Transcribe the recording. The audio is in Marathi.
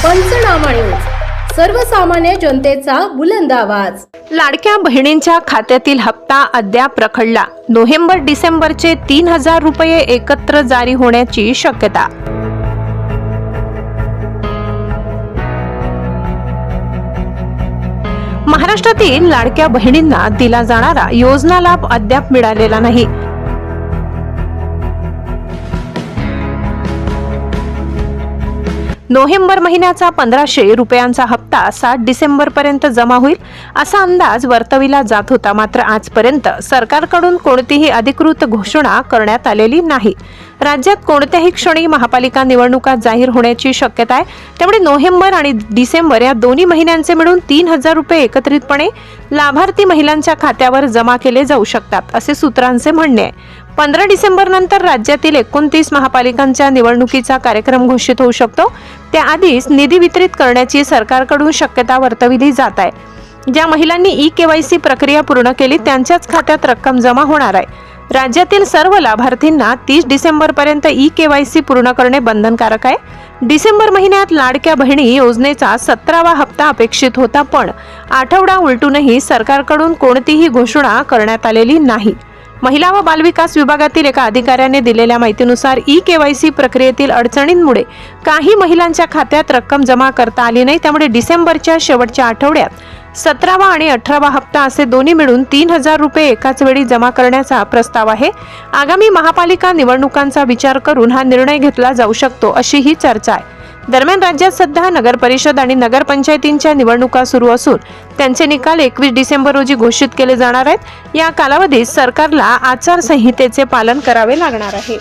पंचनामा न्यूज, सर्वसामान्य जनतेचा बुलंद आवाज। लाडक्या बहिणींच्या खात्यातील हप्ता अद्याप रखडला। नोव्हेंबर-डिसेंबरचे 3000 रुपये एकत्र जारी होण्याची शक्यता। महाराष्ट्रातील लाडक्या बहिणींना दिला जाणारा योजना लाभ अद्याप मिळालेला नाही। नोव्हेंबर महिन्याचा 1500 रुपयांचा हप्ता 7 डिसेंबर पर्यंत जमा होईल असा अंदाज वर्तविला जात होता। मात्र आजपर्यंत सरकारकडून कोणतीही अधिकृत घोषणा करण्यात आलेली नाही। राज्यात कोणत्याही क्षणी महापालिका निवडणुका जाहीर होण्याची शक्यता आहे। त्यामुळे नोव्हेंबर आणि डिसेंबर या दोन्ही महिन्यांचे मिळून 3000 रुपये एकत्रितपणे लाभार्थी महिलांच्या खात्यावर जमा केले जाऊ शकतात असे सूत्रांचे म्हणणे आहे। 15 डिसेंबर नंतर राज्यातील 29 महापालिकांच्या निवडणुकीचा कार्यक्रम घोषित होऊ शकतो। त्याआधीच निधी वितरित करण्याची सरकारकडून शक्यता वर्तविली जात आहे। ज्या महिलांनी ई-केवायसी प्रक्रिया पूर्ण केली त्यांच्याच खात्यात रक्कम जमा होणार आहे। राज्यातील सर्व लाभार्थींना 30 डिसेंबर पर्यंत ई-केवायसी पूर्ण करणे बंधनकारक आहे। डिसेंबर महिन्यात लाडक्या बहिणी योजनेचा 17वा हप्ता अपेक्षित होता, पण आठवडा उलटूनही सरकारकडून कोणतीही घोषणा करण्यात आलेली नाही। महिला व बालविकास विभागातील एका अधिकाऱ्याने दिलेल्या माहितीनुसार ई-केवायसी प्रक्रियेतील अडचणींमुळे काही महिलांच्या खात्यात रक्कम जमा करता आली नाही। त्यामुळे डिसेंबरच्या शेवटच्या आठवड्यात 17वा आणि 18वा हप्ता असे दोन्ही मिळून 3000 रुपये एकाच वेळी जमा करण्याचा प्रस्ताव आहे। आगामी महापालिका निवडणुकांचा विचार करून हा निर्णय घेतला जाऊ शकतो अशी ही चर्चा आहे। दरम्यान राज्यात सध्या नगर परिषद आणि नगरपंचायतींच्या निवडणुका सुरू असून त्यांचे निकाल 21 डिसेंबर रोजी घोषित केले जाणार आहेत। या कालावधीत सरकारला आचारसंहितेचे पालन करावे लागणार आहे।